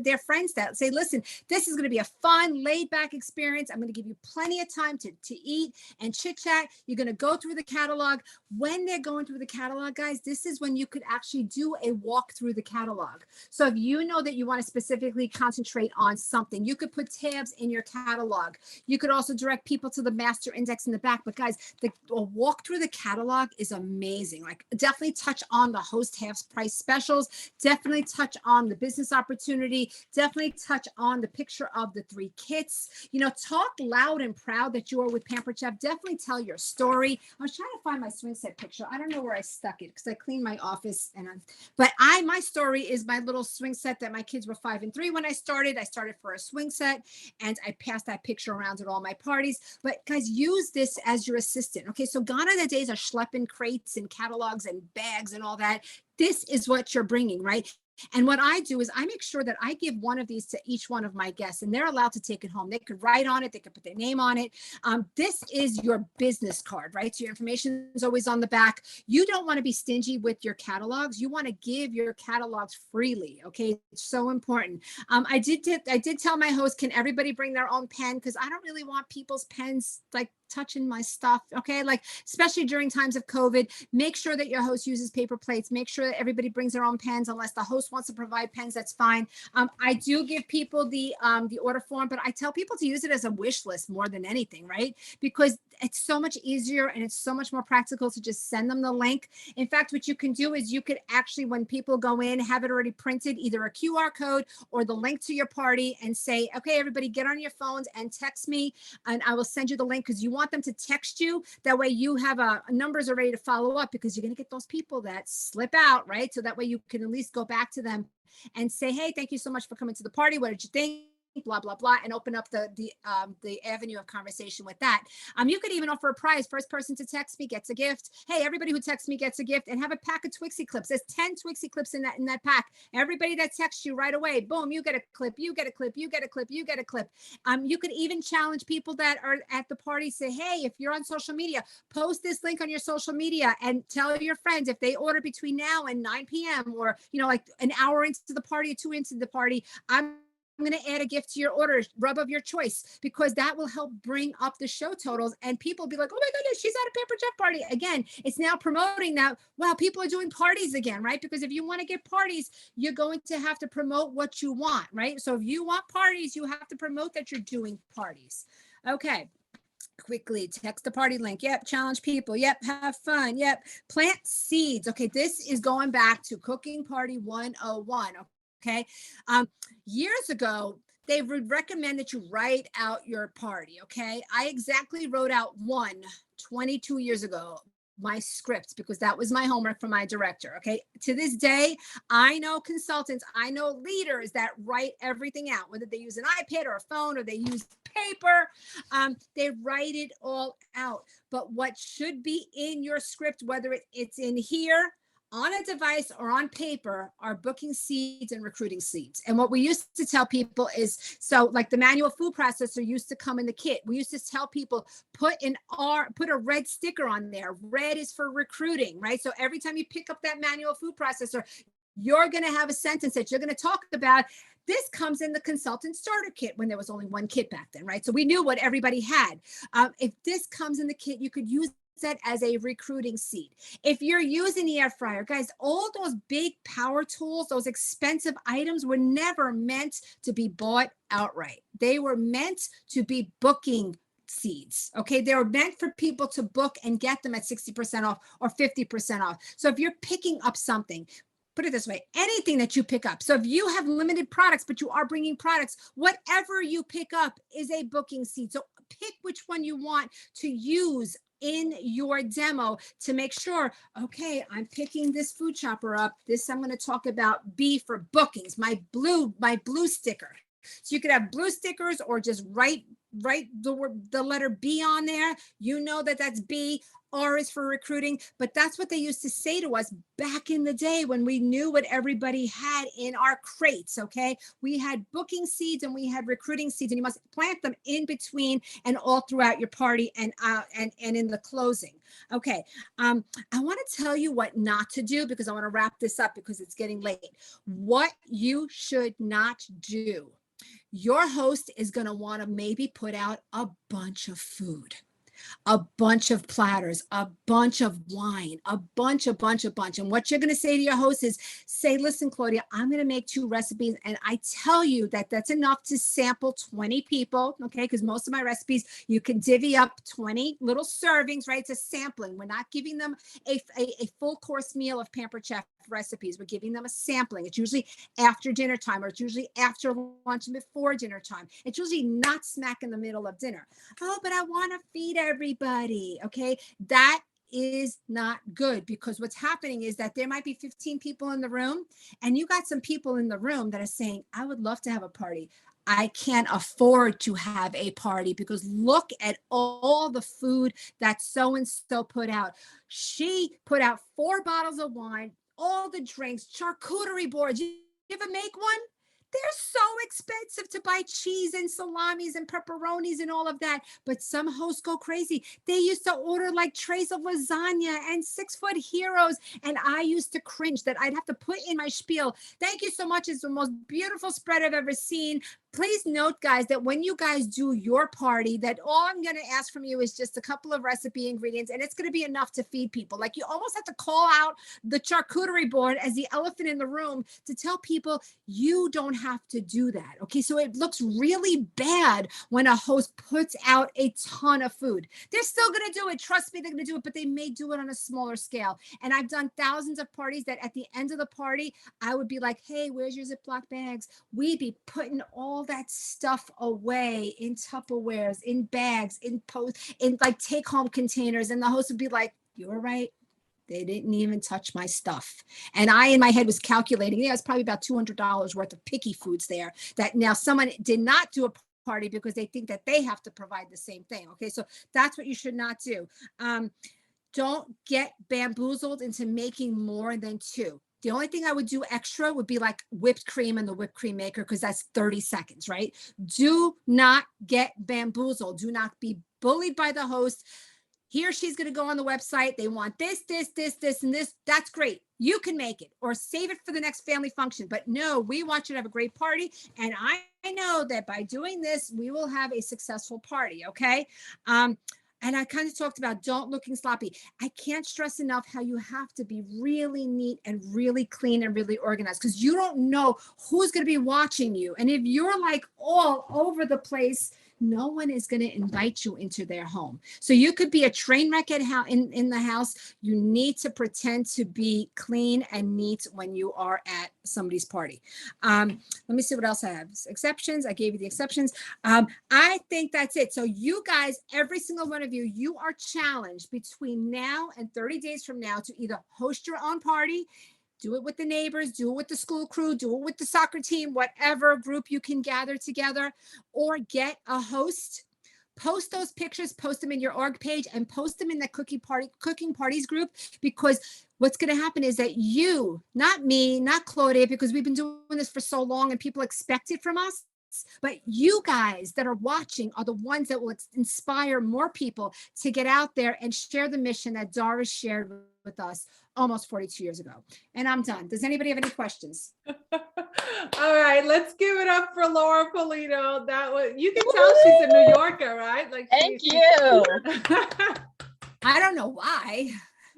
their friends that. Say, listen, this is going to be a fun, laid back experience. I'm going to give you plenty of time to eat and chit chat. You're going to go through the catalog. When they're going through the catalog, guys, this is when you could actually do a walk through the catalog. So if you know that you want to specifically concentrate on something, you could put tabs in your catalog. You could also direct people to the master index in the back. But guys, a walk through the catalog is amazing. Like definitely touch on the host half price specials, definitely touch on the business opportunity, definitely touch on the picture of the 3 kits, talk loud and proud that you are with Pampered Chef. Definitely tell your story. I was trying to find my swing set picture. I don't know where I stuck it because I cleaned my office but my story is my little swing set that my kids were 5 and 3 when I started. I started for a swing set and I passed that picture around at all my parties. But guys, use this as your assistant. Okay, so gone are the days of schlepping crates and catalogs and bags and all that. This is what you're bringing, right? And what I do is I make sure that I give one of these to each one of my guests, and they're allowed to take it home. They could write on it. They could put their name on it. This is your business card, right? So your information is always on the back. You don't want to be stingy with your catalogs. You want to give your catalogs freely. Okay. It's so important. I did tell my host, can everybody bring their own pen? Because I don't really want people's pens like touching my stuff. Okay. Like, especially during times of COVID, make sure that your host uses paper plates. Make sure that everybody brings their own pens. Unless the host wants to provide pens, that's fine. I do give people the order form, but I tell people to use it as a wish list more than anything, right? Because it's so much easier and it's so much more practical to just send them the link. In fact, what you can do is you could actually, when people go in, have it already printed, either a QR code or the link to your party, and say, okay, everybody get on your phones and text me and I will send you the link, because you want them to text you. That way you have numbers are ready to follow up, because you're going to get those people that slip out, right? So that way you can at least go back to them and say, hey, thank you so much for coming to the party. What did you think? Blah, blah, blah, and open up the avenue of conversation with that. You could even offer a prize. First person to text me gets a gift. Hey, everybody who texts me gets a gift, and have a pack of Twixie clips. There's 10 Twixie clips in that pack. Everybody that texts you right away, boom, you get a clip, you get a clip, you get a clip, you get a clip. You could even challenge people that are at the party. Say, hey, if you're on social media, post this link on your social media and tell your friends, if they order between now and 9 p.m. or, like an hour into the party or 2 into the party, I'm going to add a gift to your order, rub of your choice, because that will help bring up the show totals, and people will be like, oh my goodness, she's at a Pampered Chef party. Again, it's now promoting that, wow, people are doing parties again, right? Because if you want to get parties, you're going to have to promote what you want, right? So if you want parties, you have to promote that you're doing parties. Okay. Quickly text the party link. Yep. Challenge people. Yep. Have fun. Yep. Plant seeds. Okay. This is going back to Cooking Party 101. Okay. Years ago, they would recommend that you write out your party. Okay. I exactly wrote out 22 years ago, my script, because that was my homework for my director. Okay. To this day, I know consultants, I know leaders that write everything out, whether they use an iPad or a phone or they use paper. They write it all out. But what should be in your script, whether it's in here, on a device, or on paper, are booking seeds and recruiting seeds. And what we used to tell people is, so like the manual food processor used to come in the kit. We used to tell people, put a red sticker on there. Red is for recruiting, right? So every time you pick up that manual food processor, you're going to have a sentence that you're going to talk about. This comes in the consultant starter kit, when there was only one kit back then, right? So we knew what everybody had. If this comes in the kit, you could use that as a recruiting seed. If you're using the air fryer, guys, all those big power tools, those expensive items were never meant to be bought outright. They were meant to be booking seeds. Okay. They're meant for people to book and get them at 60% off or 50% off. So if you're picking up something, put it this way, anything that you pick up. So if you have limited products, but you are bringing products, whatever you pick up is a booking seed. So pick which one you want to use in your demo to make sure, okay, I'm picking this food chopper up. This I'm going to talk about B for bookings, my blue sticker. So you could have blue stickers or just write the letter B on there. You know that that's B. R is for recruiting, but that's what they used to say to us back in the day when we knew what everybody had in our crates. Okay. We had booking seeds and we had recruiting seeds, and you must plant them in between and all throughout your party and in the closing. Okay. I want to tell you what not to do because I want to wrap this up because it's getting late. What you should not do. Your host is going to want to maybe put out a bunch of food, a bunch of platters, a bunch of wine, a bunch. And what you're going to say to your host is say, listen, Claudia, I'm going to make 2 recipes. And I tell you that that's enough to sample 20 people. Okay. Because most of my recipes, you can divvy up 20 little servings, right? It's a sampling. We're not giving them a full course meal of Pampered Chef recipes. We're giving them a sampling. It's usually after dinner time, or it's usually after lunch and before dinner time. It's usually not smack in the middle of dinner. Oh, but I want to feed everybody. Okay. That is not good, because what's happening is that there might be 15 people in the room, and you got some people in the room that are saying, I would love to have a party. I can't afford to have a party because look at all the food that so-and-so put out. She put out 4 bottles of wine, all the drinks, charcuterie boards. You ever make one? They're so expensive to buy cheese and salamis and pepperonis and all of that. But some hosts go crazy. They used to order like trays of lasagna and 6-foot heroes. And I used to cringe that I'd have to put in my spiel. Thank you so much. It's the most beautiful spread I've ever seen. Please note, guys, that when you guys do your party, that all I'm going to ask from you is just a couple of recipe ingredients, and it's going to be enough to feed people. Like, you almost have to call out the charcuterie board as the elephant in the room to tell people you don't have to do that. Okay, so it looks really bad when a host puts out a ton of food. They're still going to do it. Trust me, they're going to do it, but they may do it on a smaller scale. And I've done thousands of parties that at the end of the party, I would be like, hey, where's your Ziploc bags? We'd be putting all that stuff away in Tupperwares, in bags, in like take-home containers, and the host would be like, "You're right. They didn't even touch my stuff." And I, in my head, was calculating. Yeah, it's probably about $200 worth of picky foods there. That now someone did not do a party because they think that they have to provide the same thing. Okay, so that's what you should not do. Don't get bamboozled into making more than 2. The only thing I would do extra would be like whipped cream in the whipped cream maker, because that's 30 seconds, right? Do not get bamboozled. Do not be bullied by the host. He or she's going to go on the website. They want this, and this. That's great. You can make it or save it for the next family function. But no, we want you to have a great party. And I know that by doing this, we will have a successful party. Okay. And I kind of talked about don't looking sloppy. I can't stress enough how you have to be really neat and really clean and really organized, because you don't know who's going to be watching you. And if you're like all over the place, no one is going to invite you into their home. So you could be a train wreck at in the house. You need to pretend to be clean and neat when you are at somebody's party. Let me see what else I have. Exceptions. I gave you the exceptions. I think that's it. So you guys, every single one of you, you are challenged between now and 30 days from now to either host your own party, do it with the neighbors, do it with the school crew, do it with the soccer team, whatever group you can gather together, or get a host. Post those pictures, post them in your org page, and post them in the cooking parties group, because what's going to happen is that you, not me, not Claudia, because we've been doing this for so long and people expect it from us, but you guys that are watching are the ones that will inspire more people to get out there and share the mission that Doris shared with us almost 42 years ago. And I'm done. Does anybody have any questions? All right, let's give it up for Laura Polito. That was, you can tell she's a New Yorker, right? Like, thank you. I don't know why.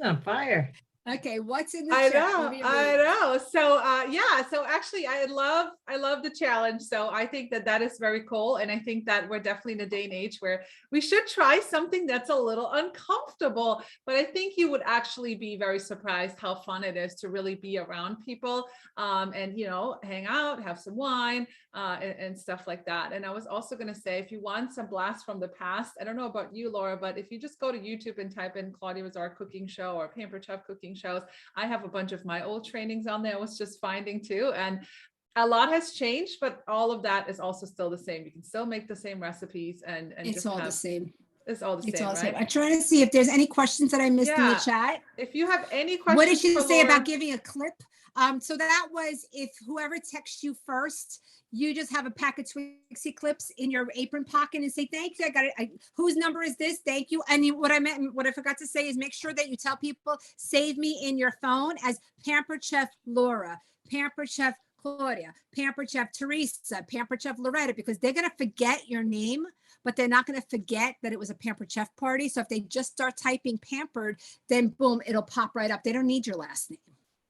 On fire. Okay, what's in the I chat? know, What do you I read? know. So yeah, so actually I love the challenge. So I think that that is very cool. And I think that we're definitely in a day and age where we should try something that's a little uncomfortable, but I think you would actually be very surprised how fun it is to really be around people, and hang out, have some wine, and stuff like that. And I was also going to say, if you want some blast from the past, I don't know about you, Laura, but if you just go to YouTube and type in Claudia Bazaar cooking show or Pampered Chef cooking shows, I have a bunch of my old trainings on there. I was just finding too. And a lot has changed, but all of that is also still the same. You can still make the same recipes and It's just all the have, same. it's all the It's same, all the same. right? I'm trying to see if there's any questions that I missed in the Yeah. chat. If you have any What did questions she for say about Laura, giving a clip? So that was if whoever texts you first, you just have a pack of Twixie clips in your apron pocket and say, thank you. I got it. Whose number is this? Thank you. And what I forgot to say is make sure that you tell people, save me in your phone as Pampered Chef Laura, Pampered Chef Claudia, Pampered Chef Teresa, Pampered Chef Loretta, because they're going to forget your name, but they're not going to forget that it was a Pampered Chef party. So if they just start typing Pampered, then boom, it'll pop right up. They don't need your last name.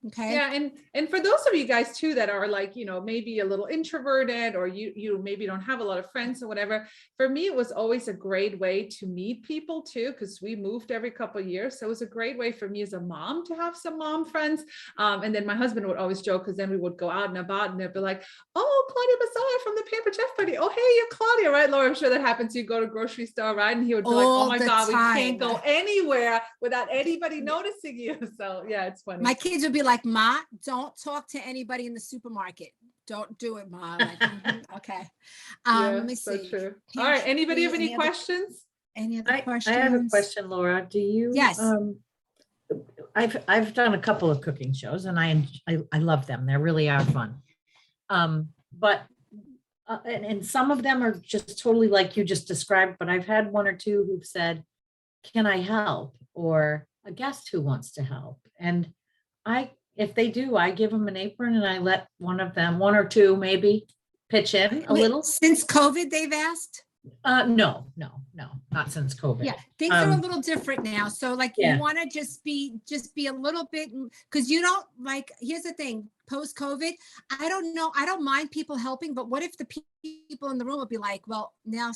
Okay. yeah, and for those of you guys too that are like, maybe a little introverted, or you maybe don't have a lot of friends or whatever. For me, it was always a great way to meet people too, because we moved every couple of years. So it was a great way for me as a mom to have some mom friends. And then my husband would always joke, because then we would go out and about and they'd be like, oh, Claudia Bazaar from the Pampered Chef Party. Oh, hey, you're Claudia, right, Laura? I'm sure that happens. You go to grocery store, right? And he would be like, oh my God, we can't go anywhere without anybody noticing you. So yeah, it's funny. My kids would be like, Ma, don't talk to anybody in the supermarket. Don't do it, Ma. Like, okay. Yeah, Let me so see. true. All right. Anybody have any other questions? Any other questions? I have a question, Laura. Do you? Yes. I've done a couple of cooking shows and I love them. They really are fun. But and some of them are just totally like you just described, but I've had one or two who've said, can I help? Or a guest who wants to help. And if they do, I give them an apron and I let one or two maybe pitch in a little. Since COVID, they've asked? No, not since COVID. Yeah, things are a little different now. So like you want to just be a little bit, because you don't like, here's the thing, post COVID, I don't know, I don't mind people helping, but what if the people in the room would be like, well, now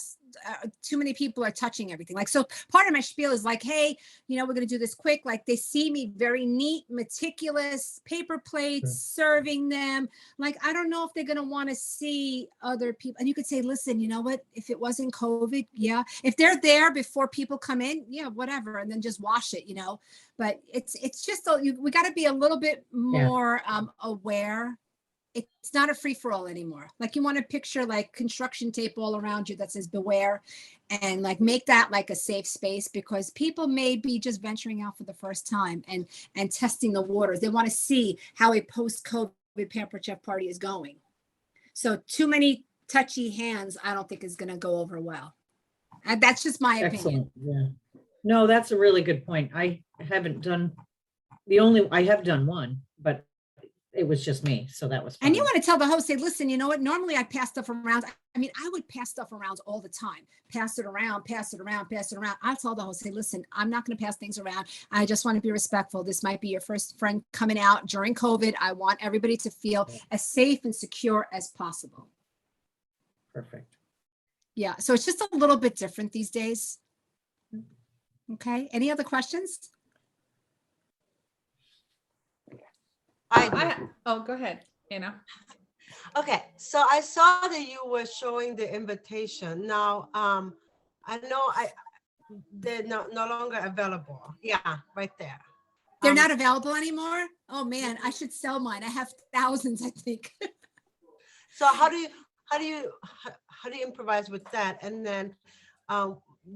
too many people are touching everything. Like, so part of my spiel is like, hey, we're going to do this quick. Like they see me very neat, meticulous, paper plates, serving them. Like, I don't know if they're going to want to see other people. And you could say, listen, you know what, if it wasn't COVID, yeah. If they're there before people come in, yeah, whatever. And then just wash it, but it's just, we got to be a little bit more aware. It's not a free-for-all anymore. Like you want to picture like construction tape all around you that says beware, and like make that like a safe space, because people may be just venturing out for the first time and testing the waters. They want to see how a post-COVID Pampered Chef party is going. So too many touchy hands, I don't think is going to go over well. That's just my opinion. Yeah. No, that's a really good point. I have done one, but it was just me. So that was fun. And you want to tell the host, say, listen, you know what? Normally I pass stuff around. I mean, I would pass stuff around all the time. Pass it around, pass it around, pass it around. I'll tell the host, say, listen, I'm not going to pass things around. I just want to be respectful. This might be your first friend coming out during COVID. I want everybody to feel as safe and secure as possible. Perfect. Yeah. So it's just a little bit different these days. Okay. Any other questions? Go ahead, Anna. Okay, so I saw that you were showing the invitation. Now, I know they're no longer available. Yeah, right there. They're not available anymore? Oh man, I should sell mine. I have thousands, I think. So how do you improvise with that? And then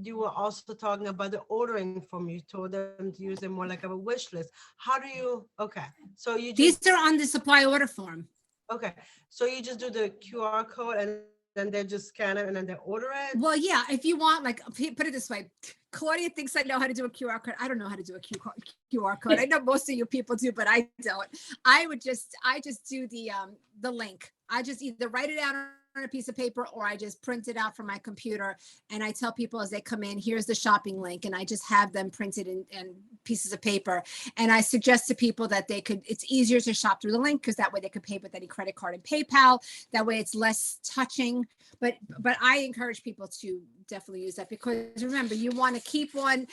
you were also talking about the ordering form. You told them to use it more like a wish list. How do you, okay. So you just, these are on the supply order form. Okay. So you just do the QR code and then they just scan it and then they order it? Well, yeah, if you want, like, put it this way, Claudia thinks I know how to do a QR code. I don't know how to do a QR code. I know most of you people do, but I don't. I just do the link. I just either write it out on a piece of paper or I just print it out from my computer, and I tell people as they come in, here's the shopping link, and I just have them printed in pieces of paper. And I suggest to people that it's easier to shop through the link because that way they could pay with any credit card and PayPal. That way it's less touching. But I encourage people to definitely use that, because remember, you want to keep one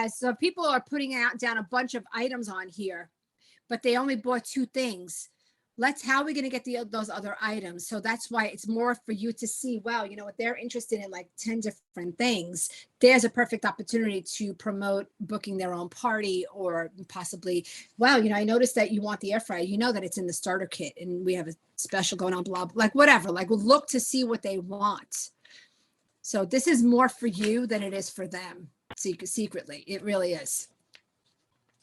so people are putting down a bunch of items on here, but they only bought 2 things. How are we going to get those other items? So that's why it's more for you to see, wow, you know what, they're interested in like 10 different things. There's a perfect opportunity to promote booking their own party, or possibly, wow, you know, I noticed that you want the air fryer. You know that it's in the starter kit and we have a special going on, blah, like whatever, like we'll look to see what they want. So this is more for you than it is for them secretly. It really is.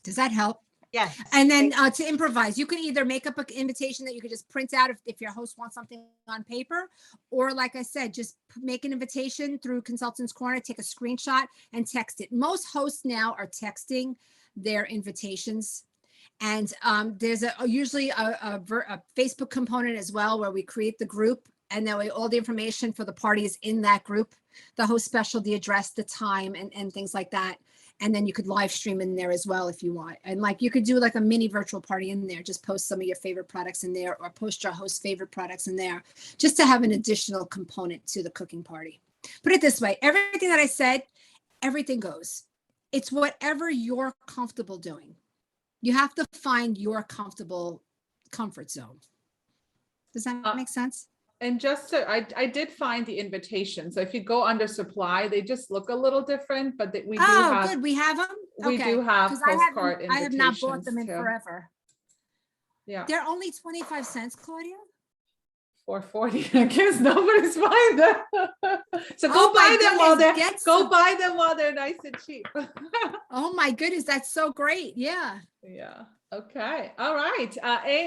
Does that help? Yes. And then to improvise, you can either make up an invitation that you could just print out if your host wants something on paper, or like I said, just make an invitation through Consultants Corner, take a screenshot and text it. Most hosts now are texting their invitations. And there's usually a Facebook component as well, where we create the group, and that way all the information for the party is in that group, the host special, the address, the time, and things like that. And then you could live stream in there as well if you want. And like you could do like a mini virtual party in there, just post some of your favorite products in there, or post your host's favorite products in there, just to have an additional component to the cooking party. Put it this way, everything that I said, everything goes. It's whatever you're comfortable doing. You have to find your comfort zone. Does that make sense? And just so I did find the invitation. So if you go under supply, they just look a little different, but we do have. Good. We have them. We do have postcard invitations. I have not bought them in too. forever. Yeah. They're only 25 cents, Claudia. $4.40. I guess nobody's buying them. So go buy them buy them while they're nice and cheap. Oh my goodness, that's so great. Yeah. Yeah. Okay. All right.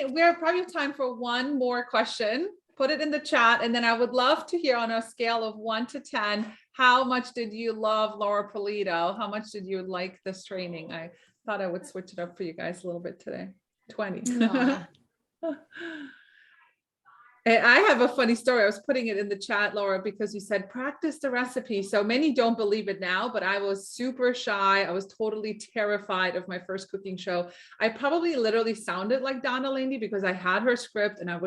We're probably have time for one more question. Put it in the chat, and then I would love to hear on a scale of 1 to 10, how much did you love Laura Polito? How much did you like this training? I thought I would switch it up for you guys a little bit today. 20. I have a funny story. I was putting it in the chat, Laura, because you said practice the recipe. So many don't believe it now, but I was super shy. I was totally terrified of my first cooking show. I probably literally sounded like Donna Laney because I had her script, and I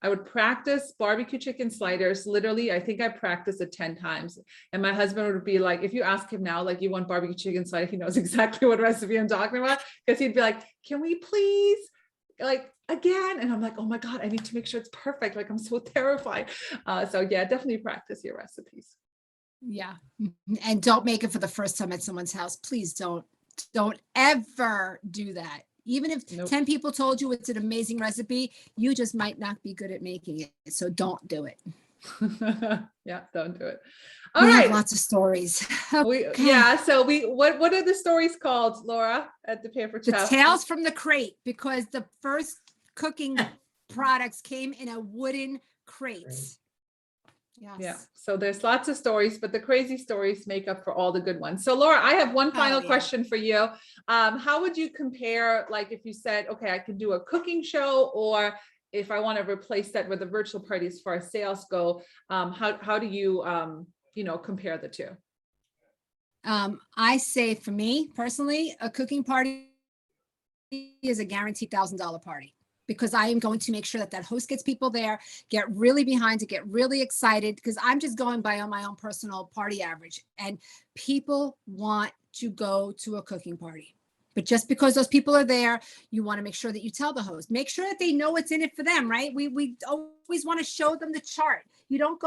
would practice barbecue chicken sliders. Literally, I think I practiced it 10 times. And my husband would be like, if you ask him now, like, you want barbecue chicken slider, he knows exactly what recipe I'm talking about, because he'd be like, can we please, like, again? And I'm like, oh my God, I need to make sure it's perfect. Like, I'm so terrified. So yeah, definitely practice your recipes. Yeah. And don't make it for the first time at someone's house. Please don't ever do that. Even if 10 people told you it's an amazing recipe, you just might not be good at making it. So don't do it. Yeah, don't do it. All right. Have lots of stories. Okay. So what are the stories called, Laura, at the Pampered Chef? The Tales from the Crate, because the first cooking products came in a wooden crate. Yes. Yeah. So there's lots of stories, but the crazy stories make up for all the good ones. So Laura, I have one final question for you. How would you compare, like, if you said, okay, I could do a cooking show, or if I want to replace that with a virtual party as far as sales go, how do you, compare the two? I say, for me personally, a cooking party is a guaranteed $1,000 party, because I am going to make sure that host gets people there, get really behind it, get really excited, because I'm just going by on my own personal party average, and people want to go to a cooking party. But just because those people are there, you want to make sure that you tell the host, make sure that they know what's in it for them, right? We always want to show them the chart. You don't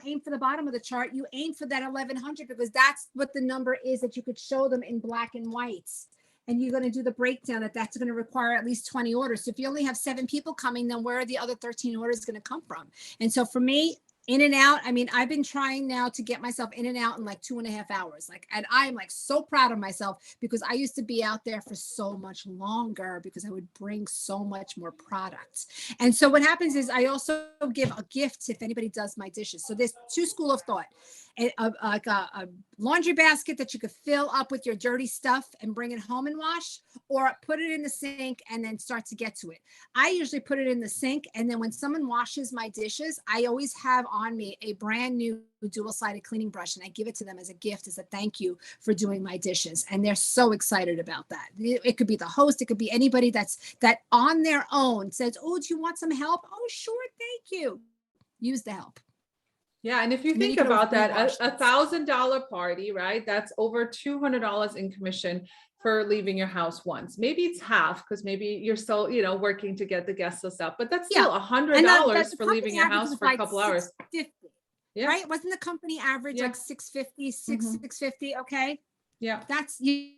aim for the bottom of the chart. You aim for that 1100, because that's what the number is that you could show them in black and whites. And you're going to do the breakdown that's going to require at least 20 orders. So if you only have 7 people coming, then where are the other 13 orders going to come from? And so for me, in and out, I mean, I've been trying now to get myself in and out in like 2.5 hours. And I'm like so proud of myself, because I used to be out there for so much longer, because I would bring so much more products. And so what happens is I also give a gift if anybody does my dishes. So there's 2 schools of thought. like a laundry basket that you could fill up with your dirty stuff and bring it home and wash, or put it in the sink and then start to get to it. I usually put it in the sink, and then when someone washes my dishes, I always have on me a brand new dual-sided cleaning brush, and I give it to them as a gift, as a thank you for doing my dishes. And they're so excited about that. It could be the host, it could be anybody that on their own says, oh, do you want some help? Oh, sure, thank you. Use the help. Yeah, and if you And then think you can about that, always a rewash $1,000 party, right? That's over $200 in commission for leaving your house once. Maybe it's half, because maybe you're still, working to get the guest list up, but that's still $100 the for leaving company your average house was for a like couple hours. 650, Yeah, right? Wasn't the company average Yeah. like 650, Mhm. 650? Okay. yeah. That's you're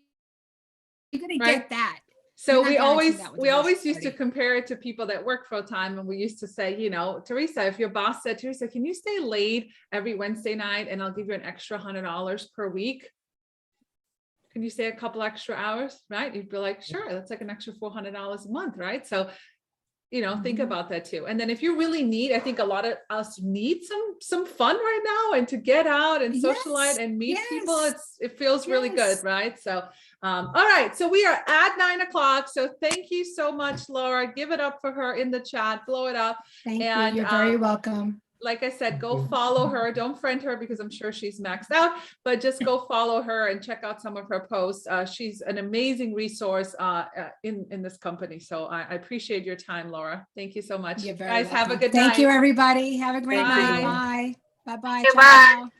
gonna Right. get that. So You're not we guaranteed always that with we the virtual always used to party. compare it to people that work full time, and we used to say, Teresa, if your boss said, Teresa, can you stay late every Wednesday night and I'll give you an extra $100 per week? Can you stay a couple extra hours? Right? You'd be like, sure, that's like an extra $400 a month, right? So think Mhm. about that too. And then if you really need, I think a lot of us need some fun right now, and to get out and socialize Yes, and meet people. yes, It feels really good, yes. right? So, all right. So we are at 9:00. So thank you so much, Laura. Give it up for her in the chat, blow it up. Thank And, you. You're very welcome. Like I said, go follow her. Don't friend her, because I'm sure she's maxed out, but just go follow her and check out some of her posts. She's an amazing resource in this company. So I appreciate your time, Laura. Thank you so much. You're very Guys, have a welcome. good night. Thank you, everybody. Have a great Bye. night. Bye. Bye-bye. Okay, Ciao, bye. ciao.